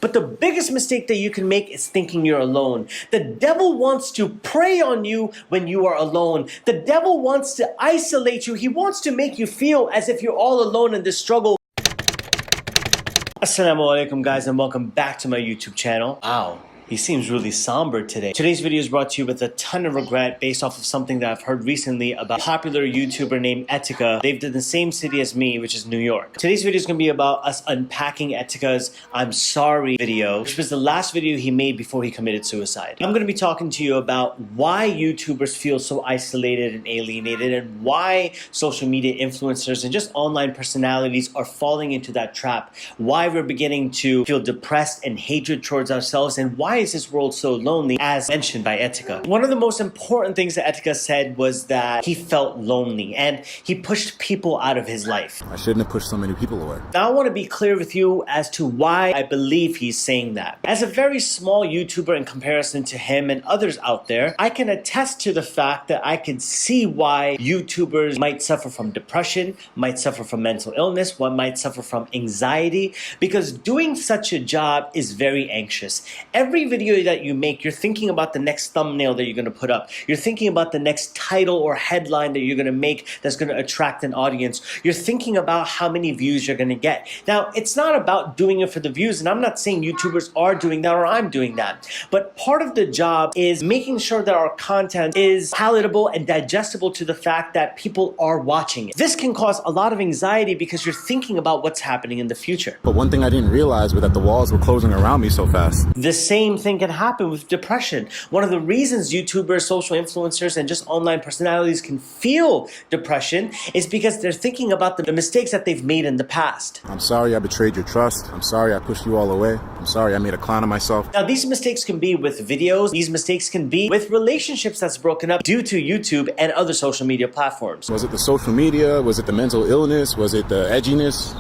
But the biggest mistake that you can make is thinking you're alone. The devil wants to prey on you when you are alone. The devil wants to isolate you. He wants to make you feel as if you're all alone in this struggle. Assalamu alaikum guys, and welcome back to my YouTube channel. Wow. He seems really somber today. Today's video is brought to you with a ton of regret based off of something that I've heard recently about a popular YouTuber named Etika. They've in the same city as me, which is New York. Today's video is going to be about us unpacking Etika's I'm sorry video, which was the last video he made before he committed suicide. I'm going to be talking to you about why YouTubers feel so isolated and alienated, and why social media influencers and just online personalities are falling into that trap. Why we're beginning to feel depressed and hatred towards ourselves, and why is this world so lonely, as mentioned by Etika. One of the most important things that Etika said was that he felt lonely and he pushed people out of his life. I shouldn't have pushed so many people away. Now I want to be clear with you as to why I believe he's saying that. As a very small YouTuber in comparison to him and others out there, I can attest to the fact that I can see why YouTubers might suffer from depression, might suffer from mental illness, one might suffer from anxiety, because doing such a job is very anxious. Every video that you make, you're thinking about the next thumbnail that you're going to put up. You're thinking about the next title or headline that you're going to make that's going to attract an audience. You're thinking about how many views you're going to get. Now, it's not about doing it for the views, and I'm not saying YouTubers are doing that or I'm doing that. But part of the job is making sure that our content is palatable and digestible to the fact that people are watching it. This can cause a lot of anxiety because you're thinking about what's happening in the future. But one thing I didn't realize was that the walls were closing around me so fast. The same thing can happen with depression. One of the reasons YouTubers, social influencers, and just online personalities can feel depression is because they're thinking about the mistakes that they've made in the past. I'm sorry I betrayed your trust. I'm sorry I pushed you all away. I'm sorry I made a clown of myself. Now, these mistakes can be with videos. These mistakes can be with relationships that's broken up due to YouTube and other social media platforms. Was it the social media? Was it the mental illness? Was it the edginess?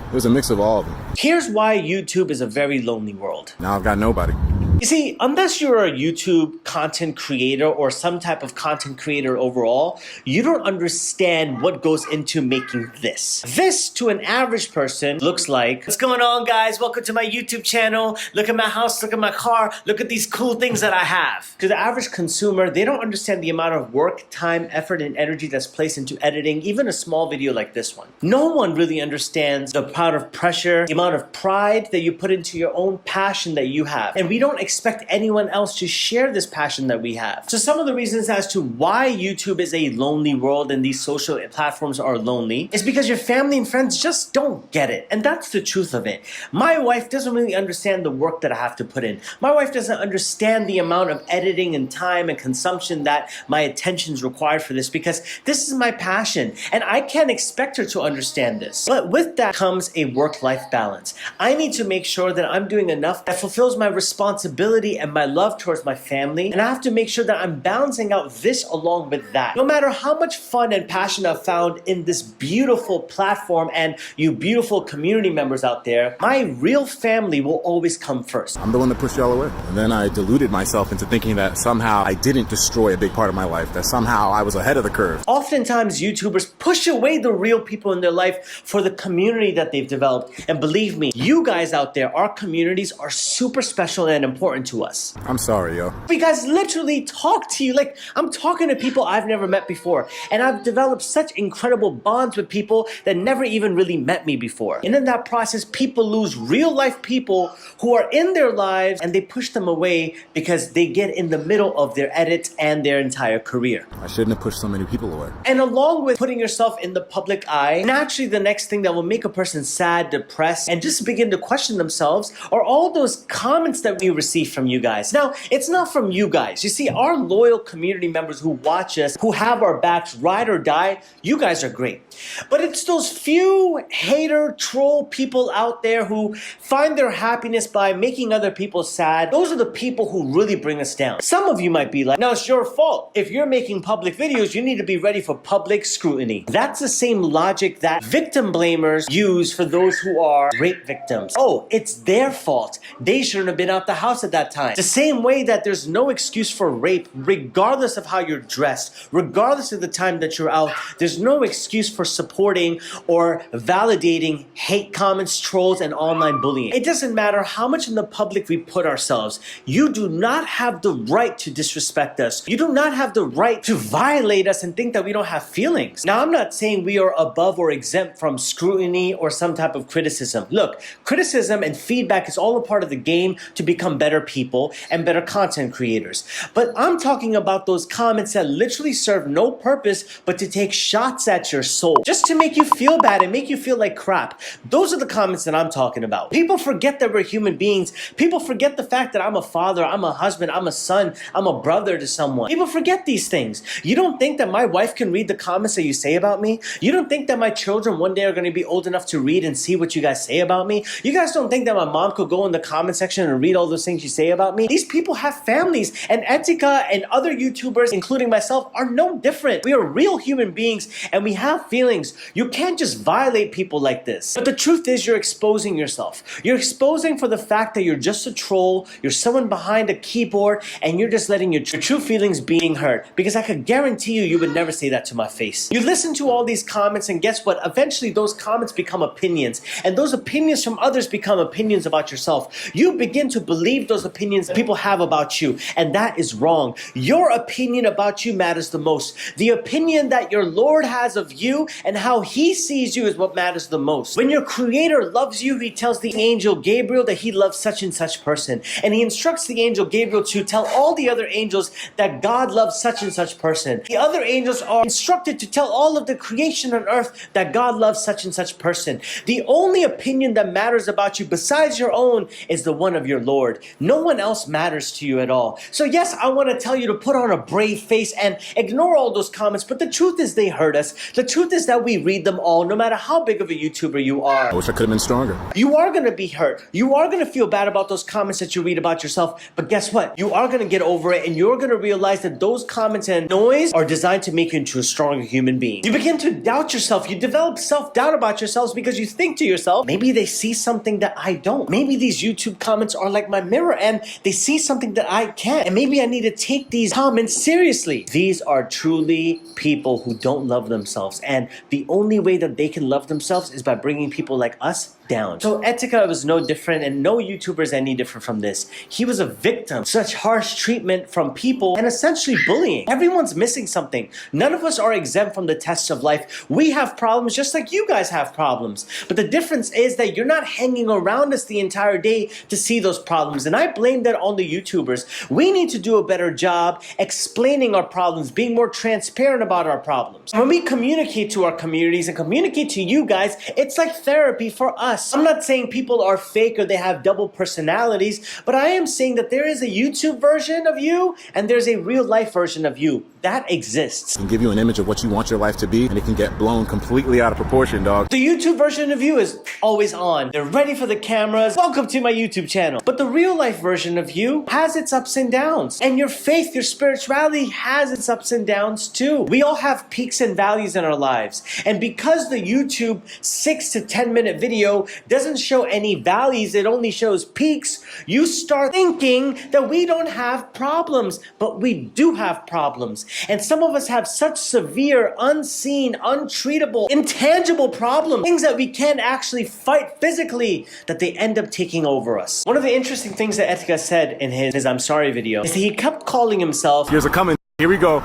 It was a mix of all of them. Here's why YouTube is a very lonely world. Now I've got nobody. You see, unless you're a YouTube content creator or some type of content creator overall, you don't understand what goes into making this. This, to an average person, looks like, what's going on, guys? Welcome to my YouTube channel. Look at my house, look at my car, look at these cool things that I have. To the average consumer, they don't understand the amount of work, time, effort, and energy that's placed into editing even a small video like this one. No one really understands the amount of pressure, the amount of pride that you put into your own passion that you have. And we don't expect anyone else to share this passion that we have. So some of the reasons as to why YouTube is a lonely world and these social platforms are lonely is because your family and friends just don't get it. And that's the truth of it. My wife doesn't really understand the work that I have to put in. My wife doesn't understand the amount of editing and time and consumption that my attention is required for this, because this is my passion and I can't expect her to understand this. But with that comes a work-life balance. I need to make sure that I'm doing enough that fulfills my responsibility and my love towards my family, and I have to make sure that I'm balancing out this along with that. No matter how much fun and passion I've found in this beautiful platform and you beautiful community members out there, my real family will always come first. I'm the one that pushed y'all away. And then I deluded myself into thinking that somehow I didn't destroy a big part of my life, that somehow I was ahead of the curve. Oftentimes, YouTubers push away the real people in their life for the community that they've developed. And believe me, you guys out there, our communities are super special and important to us. I'm sorry, yo. We guys literally talk to you like I'm talking to people I've never met before. And I've developed such incredible bonds with people that never even really met me before. And in that process, people lose real life people who are in their lives, and they push them away because they get in the middle of their edits and their entire career. I shouldn't have pushed so many people away. And along with putting yourself in the public eye, naturally the next thing that will make a person sad, depressed, and just begin to question themselves are all those comments that we receive from you guys. Now, it's not from you guys. You see, our loyal community members who watch us, who have our backs, ride or die, you guys are great. But it's those few hater, troll people out there who find their happiness by making other people sad. Those are the people who really bring us down. Some of you might be like, no, it's your fault. If you're making public videos, you need to be ready for public scrutiny. That's the same logic that victim blamers use for those who are rape victims. Oh, it's their fault. They shouldn't have been out the house at that time. The same way that there's no excuse for rape, regardless of how you're dressed, regardless of the time that you're out, there's no excuse for supporting or validating hate comments, trolls, and online bullying. It doesn't matter how much in the public we put ourselves. You do not have the right to disrespect us. You do not have the right to violate us and think that we don't have feelings. Now, I'm not saying we are above or exempt from scrutiny or some type of criticism. Look, criticism and feedback is all a part of the game to become better people and better content creators. But I'm talking about those comments that literally serve no purpose but to take shots at your soul, just to make you feel bad and make you feel like crap. Those are the comments that I'm talking about. People forget that we're human beings. People forget the fact that I'm a father, I'm a husband, I'm a son, I'm a brother to someone. People forget these things. You don't think that my wife can read the comments that you say about me? You don't think that my children one day are going to be old enough to read and see what you guys say about me? You guys don't think that my mom could go in the comment section and read all those things you say about me? These people have families, and Etika and other YouTubers, including myself, are no different. We are real human beings and we have feelings. You can't just violate people like this. But the truth is, you're exposing yourself. You're exposing for the fact that you're just a troll, you're someone behind a keyboard, and you're just letting your true feelings being hurt. Because I could guarantee you would never say that to my face. You listen to all these comments, and guess what? Eventually those comments become opinions, and those opinions from others become opinions about yourself. You begin to believe those opinions that people have about you, and that is wrong. Your opinion about you matters the most. The opinion that your Lord has of you and how he sees you is what matters the most. When your creator loves you, he tells the angel Gabriel that he loves such and such person, and he instructs the angel Gabriel to tell all the other angels that God loves such and such person. The other angels are instructed to tell all of the creation on earth that God loves such and such person. The only opinion that matters about you besides your own is the one of your Lord. No one else matters to you at all. So yes, I want to tell you to put on a brave face and ignore all those comments, but the truth is they hurt us. The truth is that we read them all, no matter how big of a YouTuber you are. I wish I could have been stronger. You are going to be hurt. You are going to feel bad about those comments that you read about yourself, but guess what? You are going to get over it, and you're going to realize that those comments and noise are designed to make you into a stronger human being. You begin to doubt yourself. You develop self-doubt about yourselves because you think to yourself, maybe they see something that I don't. Maybe these YouTube comments are like my mirror and they see something that I can't. And maybe I need to take these comments seriously. These are truly people who don't love themselves. And the only way that they can love themselves is by bringing people like us down. So Etika was no different, and no YouTuber is any different from this. He was a victim of such harsh treatment from people and essentially bullying. Everyone's missing something. None of us are exempt from the tests of life. We have problems just like you guys have problems. But the difference is that you're not hanging around us the entire day to see those problems. And I blame that on the YouTubers. We need to do a better job explaining our problems, being more transparent about our problems. When we communicate to our communities and communicate to you guys, it's like therapy for us. I'm not saying people are fake or they have double personalities, but I am saying that there is a YouTube version of you and there's a real life version of you. That exists. It can give you an image of what you want your life to be, and it can get blown completely out of proportion, dog. The YouTube version of you is always on. They're ready for the cameras. Welcome to my YouTube channel. But the real life version of you has its ups and downs. And your faith, your spirituality has its ups and downs too. We all have peaks and valleys in our lives. And because the YouTube 6 to 10 minute video doesn't show any valleys, it only shows peaks, you start thinking that we don't have problems. But we do have problems. And some of us have such severe, unseen, untreatable, intangible problems, things that we can't actually fight physically, that they end up taking over us. One of the interesting things that Etika said in his I'm sorry video is that he kept calling himself, Here's a coming. Here we go.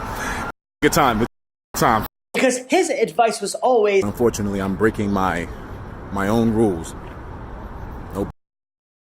Good time. Good time. because his advice was always, Unfortunately, I'm breaking my own rules.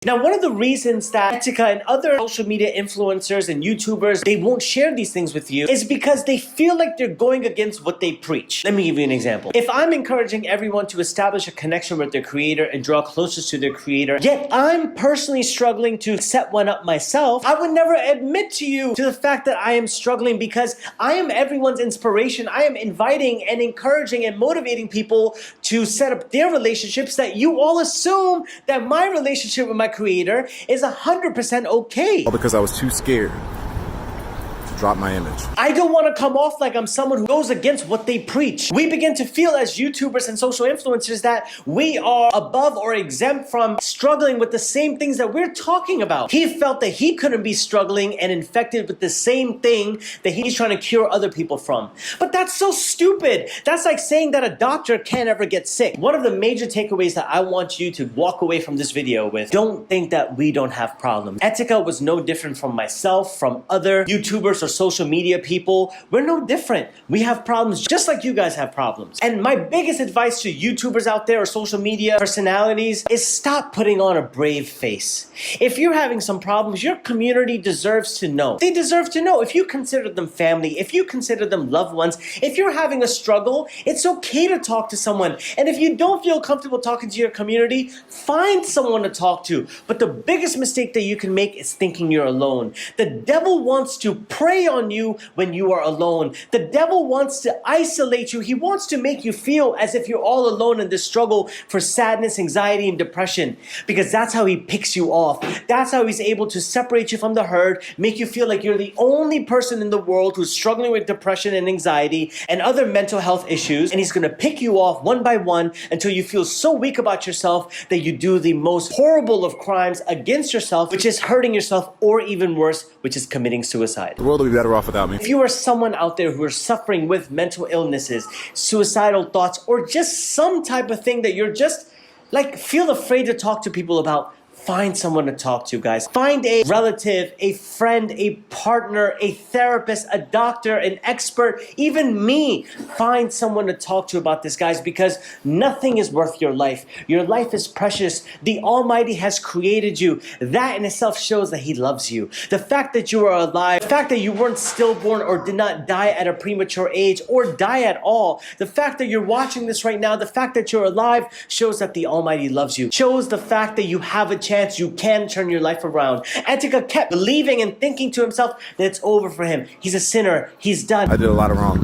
now, one of the reasons that Etika and other social media influencers and YouTubers, they won't share these things with you is because they feel like they're going against what they preach. Let me give you an example. If I'm encouraging everyone to establish a connection with their creator and draw closer to their creator, yet I'm personally struggling to set one up myself, I would never admit to you to the fact that I am struggling, because I am everyone's inspiration. I am inviting and encouraging and motivating people to set up their relationships, that you all assume that my relationship with my creator is 100% okay. All because I was too scared to drop my image. I don't want to come off like I'm someone who goes against what they preach. We begin to feel as YouTubers and social influencers that we are above or exempt from struggling with the same things that we're talking about. He felt that he couldn't be struggling and infected with the same thing that he's trying to cure other people from. But that's so stupid. That's like saying that a doctor can't ever get sick. One of the major takeaways that I want you to walk away from this video with: don't think that we don't have problems. Etika was no different from myself, from other YouTubers or social media people. We're no different. We have problems just like you guys have problems. And my biggest advice to YouTubers out there or social media personalities is stop putting on a brave face. If you're having some problems, your community deserves to know. They deserve to know. If you consider them family, if you consider them loved ones, if you're having a struggle, it's okay to talk to someone. And if you don't feel comfortable talking to your community, find someone to talk to. But the biggest mistake that you can make is thinking you're alone. The devil wants to prey on you when you are alone. The devil wants to isolate you. He wants to make you feel as if you're all alone in this struggle for sadness, anxiety, and depression, because that's how he picks you off. That's how he's able to separate you from the herd, make you feel like you're the only person in the world who's struggling with depression and anxiety and other mental health issues, and he's going to pick you off one by one until you feel so weak about yourself that you do the most horrible of crimes against yourself, which is hurting yourself, or even worse, which is committing suicide. The world will be better off without me. If you are someone out there who is suffering with mental illnesses, suicidal thoughts, or just some type of thing that you're just like feel afraid to talk to people about, find someone to talk to, guys. Find a relative, a friend, a partner, a therapist, a doctor, an expert, even me. Find someone to talk to about this, guys, because nothing is worth your life. Your life is precious. The Almighty has created you. That in itself shows that He loves you. The fact that you are alive, the fact that you weren't stillborn or did not die at a premature age or die at all, the fact that you're watching this right now, the fact that you're alive shows that the Almighty loves you. Shows the fact that you have a chance you can turn your life around. Etika kept believing and thinking to himself that it's over for him. He's a sinner. He's done. I did a lot of wrong.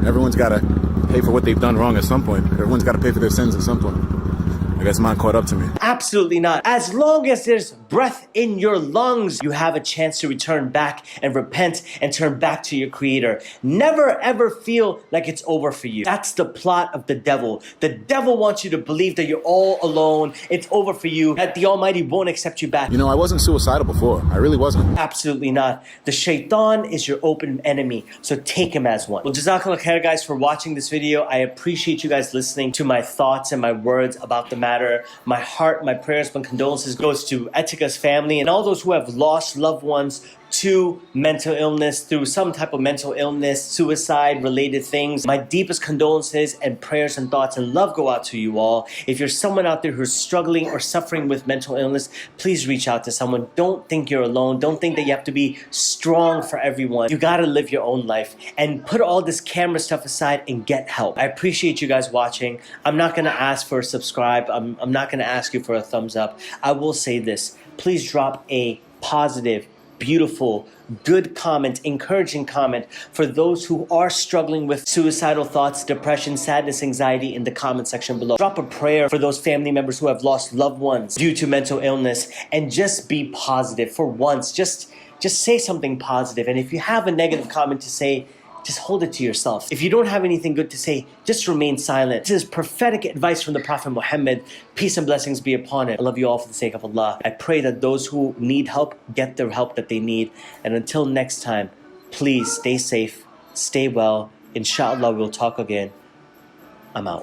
Everyone's got to pay for what they've done wrong at some point. Everyone's got to pay for their sins at some point. I guess mine caught up to me. Absolutely not. As long as there's breath in your lungs, you have a chance to return back and repent and turn back to your Creator. Never ever feel like it's over for you. That's the plot of the devil. The devil wants you to believe that you're all alone, it's over for you, that the Almighty won't accept you back. You know, I wasn't suicidal before. I really wasn't. Absolutely not. The shaitan is your open enemy, so take him as one. Well, jazakallah khair, guys, for watching this video. I appreciate you guys listening to my thoughts and my words about the matter. My heart, my prayers, my condolences goes to Etika's family and all those who have lost loved ones to mental illness, through some type of mental illness, suicide related things. My deepest condolences and prayers and thoughts and love go out to you all. If you're someone out there who's struggling or suffering with mental illness, please reach out to someone. Don't think you're alone. Don't think that you have to be strong for everyone. You gotta live your own life and put all this camera stuff aside and get help. I appreciate you guys watching. I'm not gonna ask for a subscribe. I'm not gonna ask you for a thumbs up. I will say this. Please drop a positive, beautiful, good comment, encouraging comment for those who are struggling with suicidal thoughts, depression, sadness, anxiety in the comment section below. Drop a prayer for those family members who have lost loved ones due to mental illness, and just be positive for once. Just say something positive. And if you have a negative comment to say, just hold it to yourself. If you don't have anything good to say, just remain silent. This is prophetic advice from the Prophet Muhammad. Peace and blessings be upon it. I love you all for the sake of Allah. I pray that those who need help get the help that they need. And until next time, please stay safe, stay well. Inshallah, we'll talk again. I'm out.